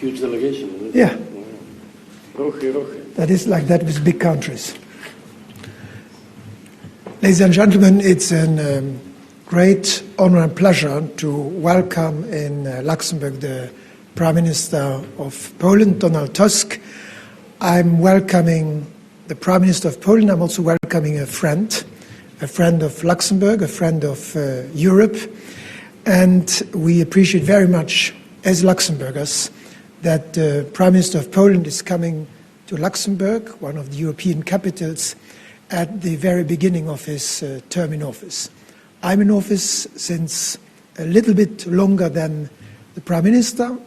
huge delegation, isn't it? Yeah. Roche. That is like that with big countries. Ladies and gentlemen, it's a great honor and pleasure to welcome in Luxembourg the Prime Minister of Poland, Donald Tusk. I'm welcoming the Prime Minister of Poland. I'm also welcoming a friend of Luxembourg, a friend of Europe. And we appreciate very much, as Luxembourgers, that the Prime Minister of Poland is coming to Luxembourg, one of the European capitals, at the very beginning of his term in office. I'm in office since a little bit longer than the Prime Minister.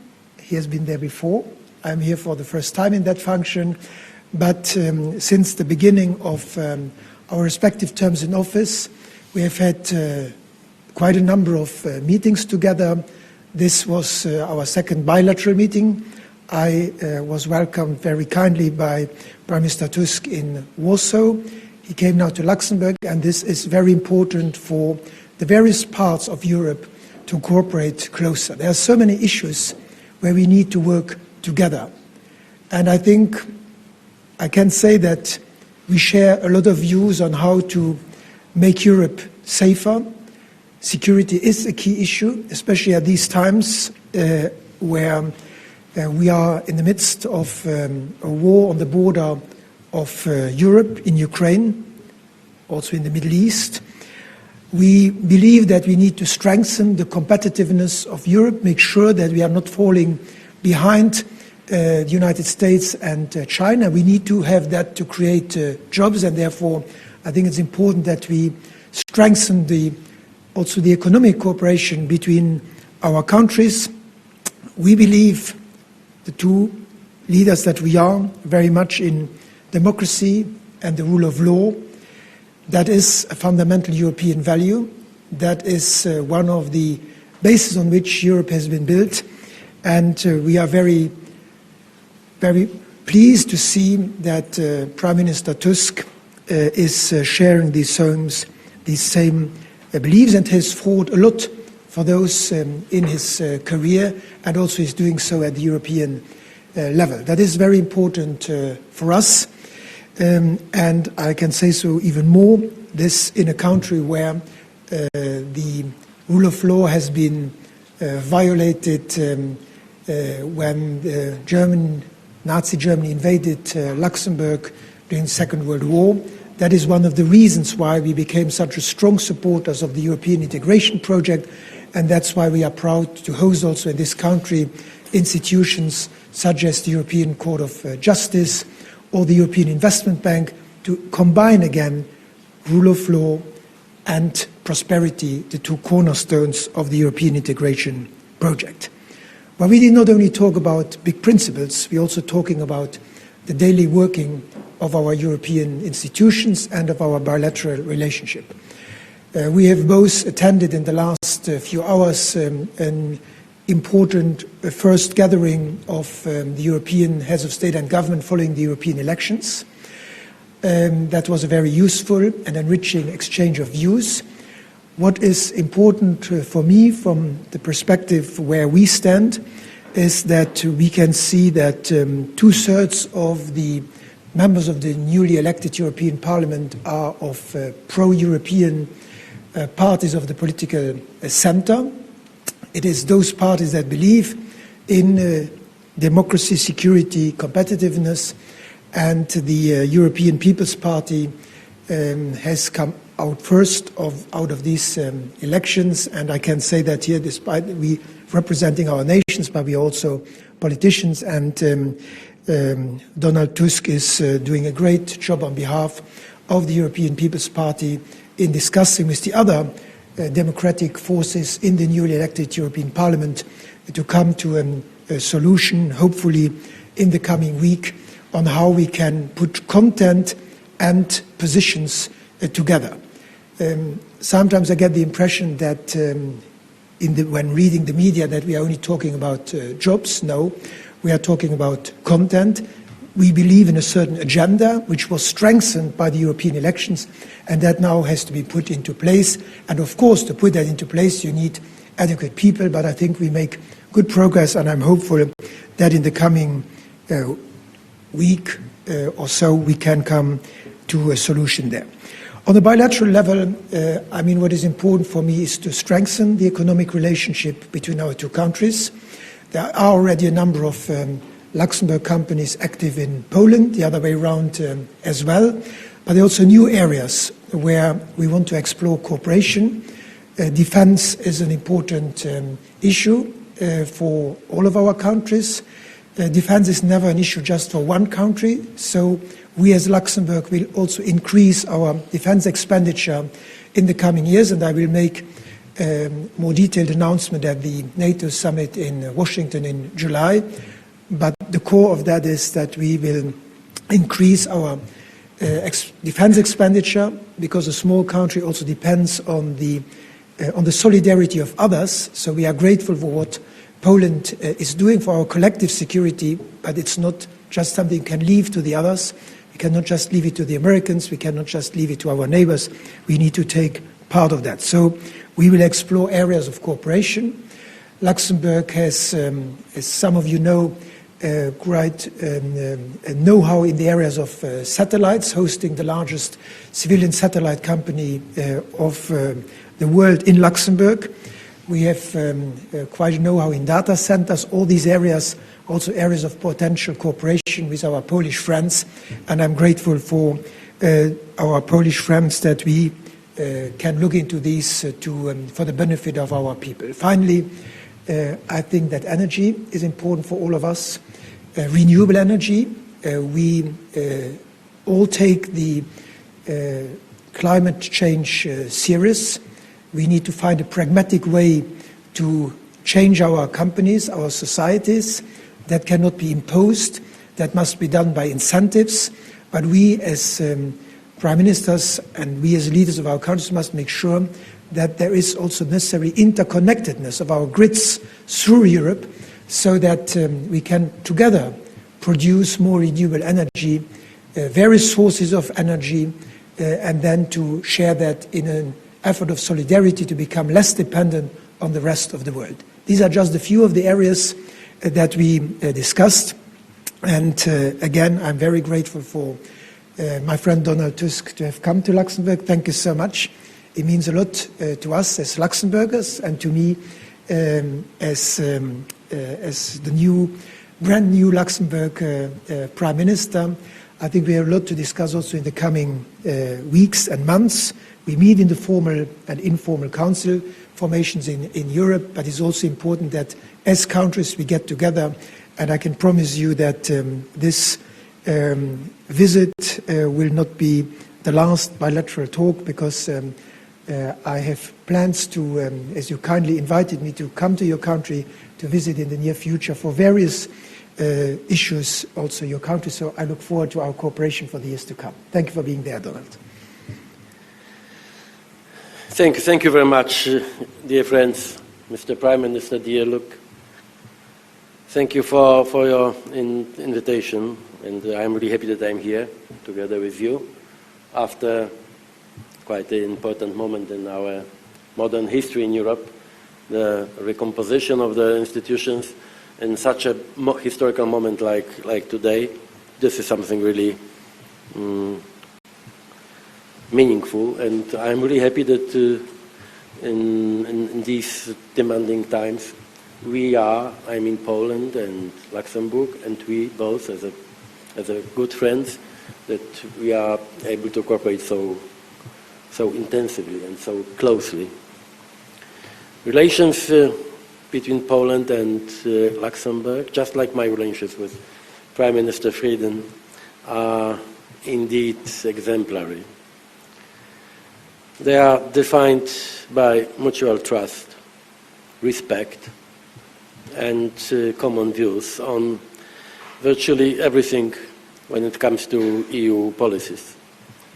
He has been there before. I'm here for the first time in that function. But since the beginning of our respective terms in office, we have had quite a number of meetings together. This was our second bilateral meeting. I was welcomed very kindly by Prime Minister Tusk in Warsaw. He came now to Luxembourg, and this is very important for the various parts of Europe to cooperate closer. There are so many issues where we need to work together. And I think I can say that we share a lot of views on how to make Europe safer. Security is a key issue, especially at these times where we are in the midst of a war on the border of Europe, in Ukraine, also in the Middle East. We believe that we need to strengthen the competitiveness of Europe, make sure that we are not falling behind the United States and China. We need to have that to create jobs, and therefore I think it's important that we strengthen also the economic cooperation between our countries. We believe, the two leaders that we are, very much in democracy and the rule of law. That is a fundamental European value. That is one of the bases on which Europe has been built. And we are very, very pleased to see that Prime Minister Tusk is sharing these same believes and has fought a lot for those in his career, and also is doing so at the European level. That is very important for us, and I can say so even more, this in a country where the rule of law has been violated when Nazi Germany invaded Luxembourg during the Second World War. That is one of the reasons why we became such a strong supporters of the European integration project, and that's why we are proud to host also in this country institutions such as the European Court of Justice or the European Investment Bank, to combine again rule of law and prosperity, the two cornerstones of the European integration project. But we did not only talk about big principles, we're also talking about the daily working of our European institutions and of our bilateral relationship. We have both attended in the last few hours an important first gathering of the European heads of state and government following the European elections. That was a very useful and enriching exchange of views. What is important for me from the perspective where we stand is that we can see that 2/3 of the members of the newly elected European Parliament are of pro-European parties of the political center. It is those parties that believe in democracy, security, competitiveness, and the European People's Party has come out first out of these elections. And I can say that here, despite we representing our nations, but we are also politicians, and Donald Tusk is doing a great job on behalf of the European People's Party in discussing with the other democratic forces in the newly elected European Parliament to come to a solution, hopefully in the coming week, on how we can put content and positions together. Sometimes I get the impression that when reading the media that we are only talking about jobs. No, we are talking about content. We believe in a certain agenda which was strengthened by the European elections, and that now has to be put into place. And of course, to put that into place, you need adequate people, but I think we make good progress, and I'm hopeful that in the coming week or so we can come to a solution there. On the bilateral level, I mean, what is important for me is to strengthen the economic relationship between our two countries. There are already a number of Luxembourg companies active in Poland, the other way around as well, but there are also new areas where we want to explore cooperation. Defense is an important issue for all of our countries. Defense is never an issue just for one country, so we as Luxembourg will also increase our defense expenditure in the coming years, and I will make a more detailed announcement at the NATO summit in Washington in July. But the core of that is that we will increase our defense expenditure, because a small country also depends on the solidarity of others. So we are grateful for what Poland is doing for our collective security, but it's not just something we can leave to the others. We cannot just leave it to the Americans. We cannot just leave it to our neighbors. We need to take part of that. So we will explore areas of cooperation. Luxembourg has, as some of you know, quite know-how in the areas of satellites, hosting the largest civilian satellite company of the world in Luxembourg. We have quite a know-how in data centers, all these areas, also areas of potential cooperation with our Polish friends, and I'm grateful for our Polish friends that we can look into these for the benefit of our people. Finally, I think that energy is important for all of us. Renewable energy, we all take the climate change serious. We need to find a pragmatic way to change our companies, our societies. That cannot be imposed. That must be done by incentives. But we as prime ministers and we as leaders of our countries must make sure that there is also necessary interconnectedness of our grids through Europe, so that we can together produce more renewable energy, various sources of energy, and then to share that in an effort of solidarity to become less dependent on the rest of the world. These are just a few of the areas that we discussed. And again, I'm very grateful for my friend Donald Tusk to have come to Luxembourg. Thank you so much. It means a lot to us as Luxembourgers and to me as the brand new Luxembourg Prime Minister. I think we have a lot to discuss also in the coming weeks and months. We meet in the formal and informal council formations in Europe, but it's also important that as countries we get together, and I can promise you that this visit will not be the last bilateral talk, because I have plans to, as you kindly invited me to come to your country to visit in the near future for various issues, also your country. So I look forward to our cooperation for the years to come. Thank you for being there, Donald. Thank you very much, dear friends, Mr. Prime Minister, dear Luke. Thank you for your invitation, and I'm really happy that I'm here together with you after quite an important moment in our modern history in Europe, the recomposition of the institutions in such a historical moment like today. This is something really meaningful, and I'm really happy that in these demanding times I'm in Poland and Luxembourg, and we both as a good friends, that we are able to cooperate so intensively and so closely. Relations between Poland and Luxembourg, just like my relations with Prime Minister Frieden, are indeed exemplary. They are defined by mutual trust, respect, and common views on virtually everything when it comes to EU policies.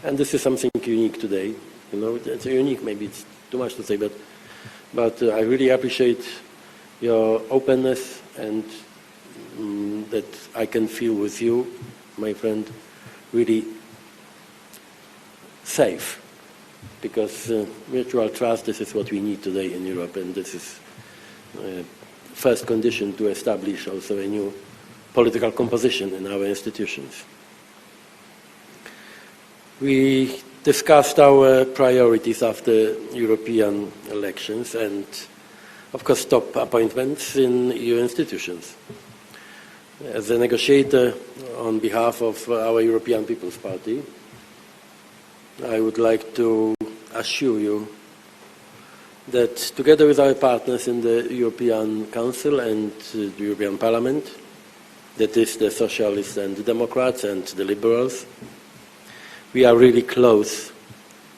And this is something unique today. You know, it's unique, maybe it's too much to say, but I really appreciate your openness, and that I can feel with you, my friend, really safe. Because mutual trust, this is what we need today in Europe, and this is first condition to establish also a new political composition in our institutions. We discussed our priorities after European elections and, of course, top appointments in EU institutions. As a negotiator on behalf of our European People's Party, I would like to assure you that together with our partners in the European Council and the European Parliament, that is the Socialists and the Democrats and the Liberals, we are really close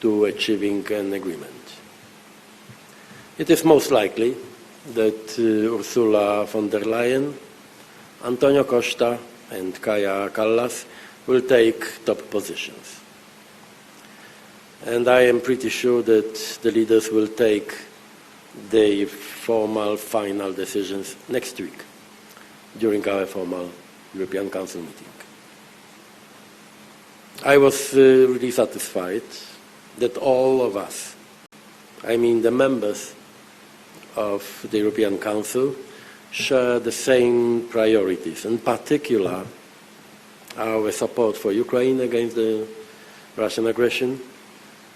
to achieving an agreement. It is most likely that Ursula von der Leyen, Antonio Costa and Kaja Kallas will take top positions. And I am pretty sure that the leaders will take their formal final decisions next week during our formal European Council meeting. I was really satisfied that all of us, I mean the members of the European Council, share the same priorities, in particular our support for Ukraine against the Russian aggression,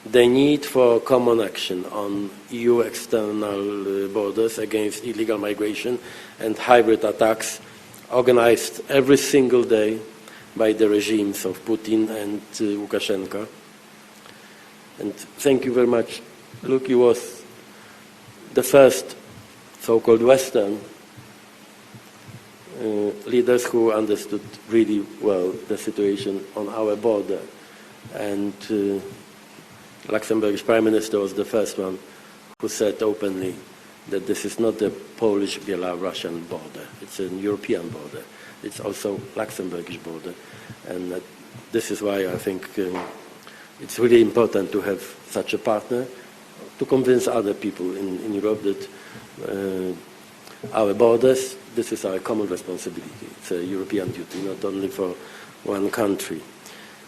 the need for common action on EU external borders against illegal migration and hybrid attacks organized every single day by the regimes of Putin and Lukashenko. And thank you very much. Luki was the first so-called Western leaders who understood really well the situation on our border. And Luxembourg's Prime Minister was the first one who said openly that this is not the Polish-Belarusian border. It's a European border. It's also Luxembourgish border. And this is why I think it's really important to have such a partner to convince other people in Europe that our borders, this is our common responsibility. It's a European duty, not only for one country.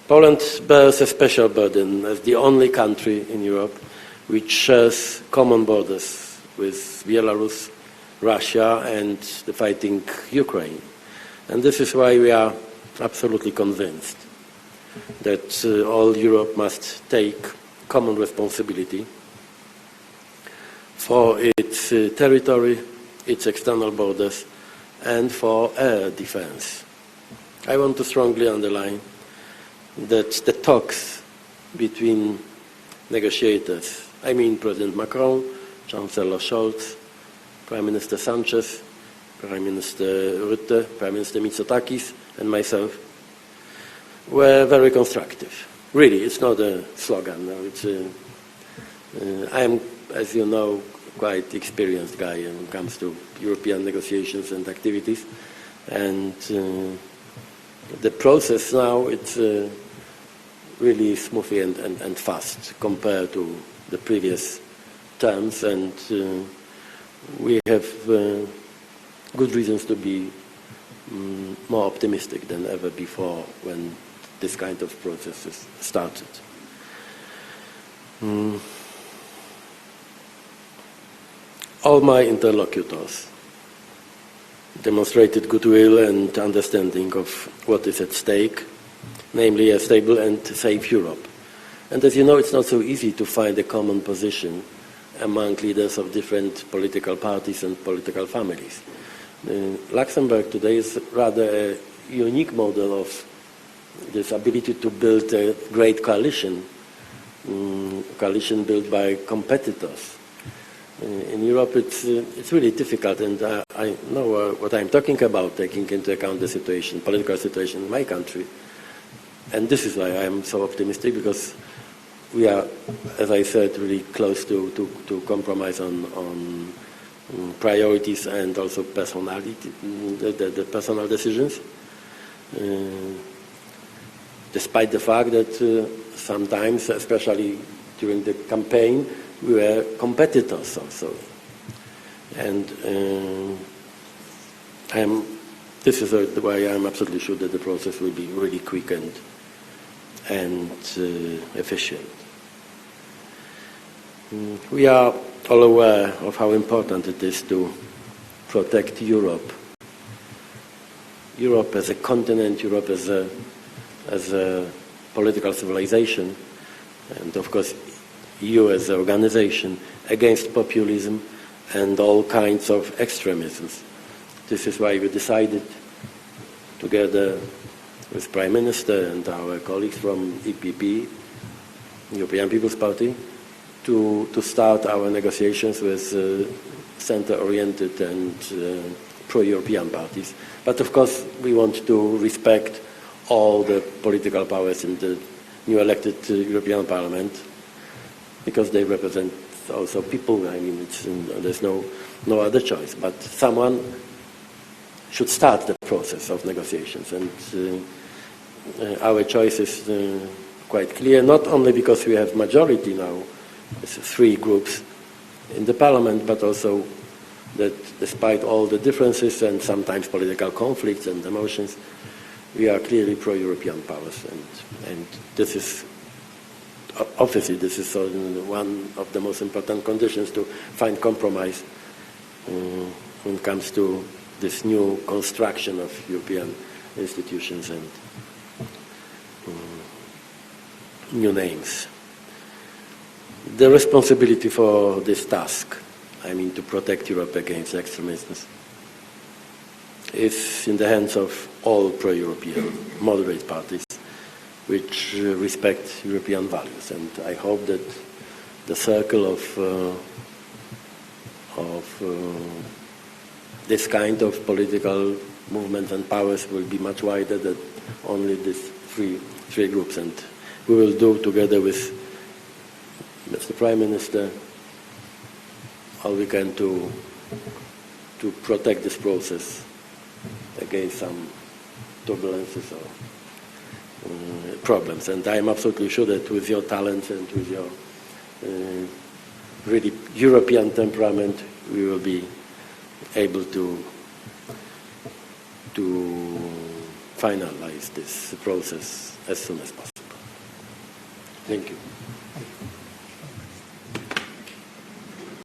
Poland bears a special burden as the only country in Europe which shares common borders with Belarus, Russia, and the fighting Ukraine. And this is why we are absolutely convinced that all Europe must take common responsibility for its territory, its external borders, and for air defense. I want to strongly underline that the talks between negotiators, I mean President Macron, Chancellor Scholz, Prime Minister Sanchez, Prime Minister Rutte, Prime Minister Mitsotakis, and myself, were very constructive. Really, it's not a slogan. No, it's I am, as you know, quite experienced guy when it comes to European negotiations and activities. And the process now, it's really smoothly and fast compared to the previous terms. And we have good reasons to be more optimistic than ever before when this kind of process started. All my interlocutors demonstrated goodwill and understanding of what is at stake, namely a stable and safe Europe. And as you know, it's not so easy to find a common position among leaders of different political parties and political families. Luxembourg today is rather a unique model of this ability to build a great coalition, coalition built by competitors. In Europe, it's really difficult, and I know what I'm talking about, taking into account the situation, political situation in my country. And this is why I am so optimistic, because we are, as I said, really close to compromise on priorities and also personality, the personal decisions. Despite the fact that sometimes, especially during the campaign, we were competitors also. And this is why I'm absolutely sure that the process will be really quick and efficient. We are all aware of how important it is to protect Europe Europe as a continent, Europe as a political civilization, and of course EU as an organization against populism and all kinds of extremisms. This is why we decided, together with Prime Minister and our colleagues from EPP, European People's Party, to start our negotiations with center-oriented and pro-European parties. But of course we want to respect all the political powers in the new elected European Parliament, because they represent also people. I mean, there's no other choice. But someone should start the process of negotiations, and our choice is quite clear, not only because we have majority now, it's 3 groups in the Parliament, but also that despite all the differences and sometimes political conflicts and emotions, we are clearly pro-European powers, and this is obviously this is one of the most important conditions to find compromise when it comes to this new construction of European institutions and new names. The responsibility for this task, I mean to protect Europe against extremism, is in the hands of all pro-European moderate parties which respect European values. And I hope that the circle of this kind of political movement and powers will be much wider than only these three groups. And we will do together with Mr. Prime Minister all we can to protect this process against some turbulences or problems. And I am absolutely sure that with your talents and with your really European temperament, we will be able to finalize this process as soon as possible. Thank you.